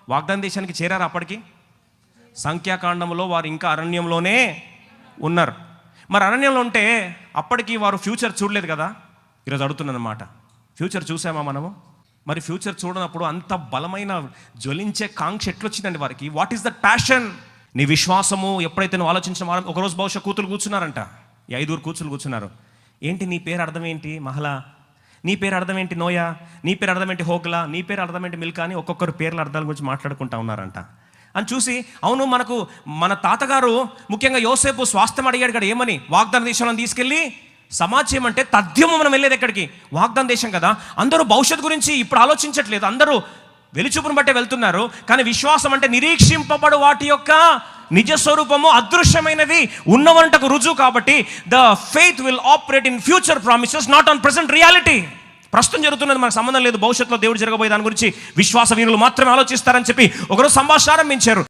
వాగ్దాన దేశానికి చేరారు. అప్పటికి సంఖ్యాకాండంలో వారు ఇంకా అరణ్యంలోనే ఉన్నారు. మరి అరణ్యంలో ఉంటే అప్పటికి వారు ఫ్యూచర్ చూడలేదు కదా. ఈరోజు అడుగుతున్నదన్నమాట, ఫ్యూచర్ చూసామా మనము? మరి ఫ్యూచర్ చూడనప్పుడు అంత బలమైన జ్వలించే కాంక్ష ఎట్లొచ్చిందండి వారికి? What is that passion? నీ విశ్వాసము ఎప్పుడైతే నువ్వు ఆలోచించిన వారు, ఒకరోజు బహుశా కూతురు కూర్చున్నారంట, ఈ 5 కూతురు కూర్చున్నారు. ఏంటి నీ పేరు అర్థం ఏంటి మహలా, నీ పేరు అర్థం ఏంటి నోయా, నీ పేరు అర్థం ఏంటి హోగ్లా, నీ పేరు అర్థం ఏంటి మిల్కా అని ఒక్కొక్కరు పేర్ల అర్థాల గురించి మాట్లాడుకుంటా ఉన్నారంట. అని చూసి, అవును మన తాతగారు ముఖ్యంగా యోసేపు స్వాస్థ్యం అడిగాడు కదా, ఏమని? వాగ్దాన దేశంలో తీసుకెళ్ళి సమాజం అంటే తథ్యము మనం వెళ్ళేది ఎక్కడికి? వాగ్దాన దేశం కదా. అందరూ భవిష్యత్తు గురించి ఇప్పుడు ఆలోచించట్లేదు, అందరూ వెలుచుపును బట్టే వెళ్తున్నారు. కానీ విశ్వాసం అంటే నిరీక్షింపబడు వాటి యొక్క నిజ స్వరూపము, అదృశ్యమైనవి ఉన్నవంటకు రుజువు. కాబట్టి the faith will operate in future promises, not on present reality. ప్రస్తుతం జరుగుతున్నది మనకు సంబంధం లేదు, భవిష్యత్తులో దేవుడు జరగబోయే దాని గురించి విశ్వాస వీరులు మాత్రమే ఆలోచిస్తారని చెప్పి ఒకరోజు సంభాషణ ఆరంభించారు.